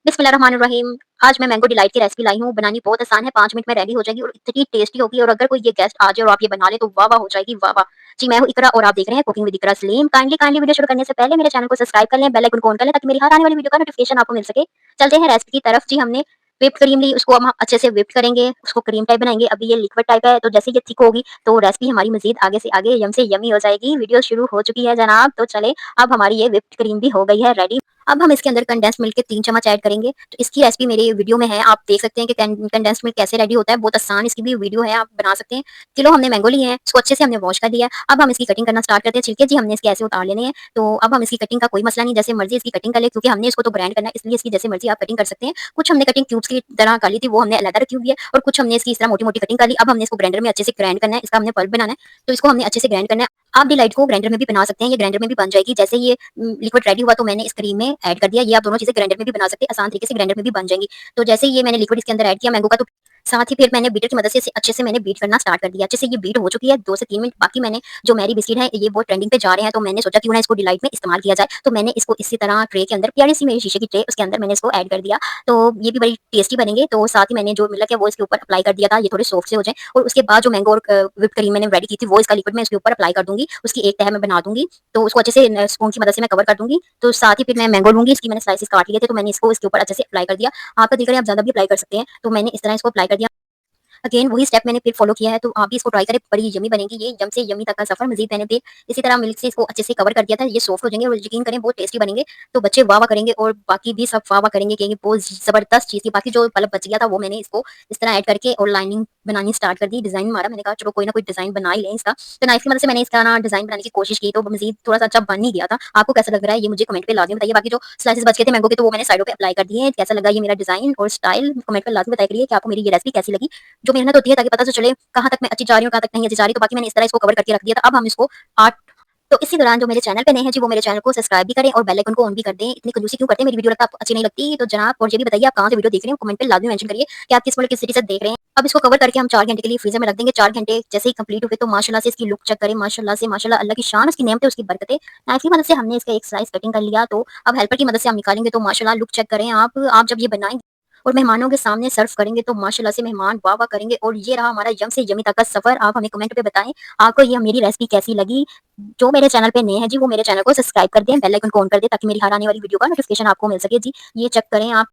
बिस्मिल्लाहिर्रहमानिर्रहीम। आज मैं मैंगो डिलाइट की रेसिपी लाई हूँ। बनानी बहुत आसान है, 5 मिनट में रेडी हो जाएगी और इतनी टेस्टी होगी। और अगर कोई ये गेस्ट आ जाए और आप ये बना लें तो वाह वाह हो जाएगी, वाह वाह। जी, मैं हूँ इकरा और आप देख रहे हैं cooking with Iqra Saleem. Kindly kindly video शुरू करने से पहले मेरे चैनल को सब्सक्राइब कर लें, बेल आइकन को ऑन कर लें ताकि मेरी हर आने वाली वीडियो का नोटिफिकेशन आपको मिल सके। चलते हैं रेसिपी की तरफ। जी, हमने व्हिप्ड क्रीम ली, उसको हम अच्छे से व्हिप करेंगे, उसको क्रीम टाइप बनाएंगे। अभी ये लिक्विड टाइप है, तो जैसे ये थिक होगी तो रेसिपी हमारी मजीद आगे से आगे यम से यमी हो जाएगी। वीडियो शुरू हो चुकी है जनाब, तो चले अब हमारी ये व्हिप्ड क्रीम भी हो गई है रेडी। अब हम इसके अंदर कंडेंस मिल्क के 3 चम्मच ऐड करेंगे। तो इसकी रेसिपी मेरे वीडियो में है, आप देख सकते हैं कि कंडेंस मिल्क कैसे रेडी होता है। बहुत आसान इसकी भी वीडियो है, आप बना सकते हैं। किलो हमने मैंगो लिए हैं, इसको अच्छे से हमने वॉश कर दिया है। अब हम इसकी कटिंग करना स्टार्ट करते हैं। छिलके जी हमने इसके ऐसे उतार लेने हैं। तो अब हम इसकी कटिंग का कोई मसला नहीं, जैसे मर्जी इसकी कटिंग कर ले, क्योंकि हमने इसको तो ग्राइंड करना है, इसलिए इसकी जैसे मर्जी आप कटिंग कर सकते हैं। कुछ हमने कटिंग क्यूब्स की तरह कर ली थी, वो हमने अलग रखी हुई है, और कुछ हमने इसकी इस तरह मोटी मोटी कटिंग कर ली। अब हमने इसको ग्राइंडर में अच्छे से ग्राइंड करना है, इसका हमने पल्प बनाना है, तो इसको हमने अच्छे से ग्राइंड करना है। आप डिलाइट को ग्राइंडर में भी बना सकते हैं, ये ग्राइंडर में भी बन जाएगी। जैसे ये लिक्विड रेडी हुआ तो मैंने इस क्रीम में ऐड कर दिया। ये आप दोनों चीजें ग्राइंडर में भी बना सकते हैं, आसान तरीके से ग्राइंडर में भी बन जाएंगी। तो जैसे ये मैंने लिक्विड इसके अंदर ऐड किया मैंगो का, तो साथ ही फिर मैंने बीटर की मदद से इसे अच्छे से मैंने बीट करना स्टार्ट कर दिया। अच्छे से ये बीट हो चुकी है 2 से 3 मिनट। बाकी मैंने जो मैरी बिस्किट है ये बहुत ट्रेंडिंग पे जा रहे हैं, तो मैंने सोचा क्यों ना इसको डिलाइट में इस्तेमाल किया जाए। तो मैंने इसको इसी तरह ट्रे के अंदर, प्यारी सी मेरी शीशे की ट्रे, उसके अंदर मैंने इसको ऐड कर दिया। तो ये भी बड़ी टेस्टी बनेंगे। तो साथ ही मैंने जो मिल्क है वो इसके ऊपर अप्लाई कर दिया था, ये थोड़े सॉफ्ट से हो जाए। और उसके बाद जो मैंगो और व्हिप क्रीम मैंने रेडी की थी वो इसका लिक्विड मैं इसके ऊपर अप्लाई कर दूंगी। उसकी एक तह मैं बना दूंगी, तो उसको अच्छे से स्पून की मदद से मैं कवर कर दूंगी। तो साथ ही फिर मैं मैंगो लूंगी, इसकी मैंने स्लाइसेस काट लिए थे, तो मैंने इसको इसके ऊपर अच्छे से अप्लाई कर दिया। आपका दिल करे आप ज्यादा भी अप्लाई कर सकते हैं, तो मैंने इस तरह इसको अप्लाई कर दिया। अगेन वही स्टेप मैंने फिर फॉलो किया है, तो आप भी इसको ट्राई करें, बड़ी यमी बनेगी। ये यम से यमी तक का सफर मजीद मैंने फिर इसी तरह मिल्क से इसको अच्छे से कवर कर दिया था। ये सॉफ्ट हो जाएंगे और यकीन करें बहुत टेस्टी बनेंगे। तो बच्चे वाह वाह करेंगे और बाकी भी सब वाह वाह करेंगे कि ये बहुत जबरदस्त चीज़ थी। बाकी जो पल्प बच गया था वो मैंने इसको इस तरह ऐड करके और लाइनिंग बनानी स्टार्ट कर दी। डिजाइन मारा, मैंने कहा चलो कोई ना कोई डिजाइन बना ही लें इसका। तो नाइफ की मदद से मैंने इसका ना डिजाइन बनाने की कोशिश की, तो मजीद थोड़ा सा अच्छा बन ही गया था। आपको कैसा लग रहा है ये मुझे कमेंट पे लाजमी बताइए। बाकी जो स्लाइसेस बच गए थे मैंगो के, तो वो मैंने साइडों पे अप्लाई कर दिए। कैसा लगा ये मेरा डिजाइन और स्टाइल, कमेंट पे लाजमी बताइए कि आपको मेरी ये रेसिपी कैसी लगी। जो मेहनत होती है ताकि पता तो चले कहाँ तक मैं अच्छी जा रही हूँ, कहाँ तक नहीं अच्छी जा रही। तो बाकी मैंने इस तरह इसको कवर करके रख दिया था। अब हम इसको 8। तो इसी दौरान जो मेरे चैनल पे नए हैं जी, वो मेरे चैनल को सब्सक्राइब भी करें और बेल आइकन को ऑन भी कर दें। इतनी कंजूसी क्यों करते हैं, मेरी वीडियो लगता है आपको अच्छी नहीं लगती तो जनाब। और ये भी बताइए आप कहाँ से वीडियो देख रहे हैं, कमेंट पे लाजमी मेंशन करिए कि आप किस मुल्क किस सिटी से देख रहे हैं। अब इसको कवर करके हम 4 घंटे के लिए फ्रीजर में रख देंगे। 4 घंटे जैसे ही कंप्लीट हो गए तो माशाल्लाह से इसकी लुक चेक करें, माशाल्लाह से माशाल्लाह, अल्लाह की शान, उसकी नेमतें, उसकी बरकतें। नाइफ की मदद से हमने इसका एक स्लाइस कटिंग कर लिया, तो अब हेल्पर की मदद से हम निकालेंगे। तो माशाल्लाह लुक चेक करें आप जब ये बनाएंगे और मेहमानों के सामने सर्व करेंगे तो माशाल्लाह से मेहमान वाह वाह करेंगे। और ये रहा हमारा यम से यमी तक का सफर। आप हमें कमेंट पे बताएं आपको ये मेरी रेसिपी कैसी लगी। जो मेरे चैनल पे नए हैं जी, वो मेरे चैनल को सब्सक्राइब कर दें, बेल आइकन को ऑन कर दें ताकि मेरी हर आने वाली वीडियो का नोटिफिकेशन आपको मिल सके। जी, ये चेक करें आप।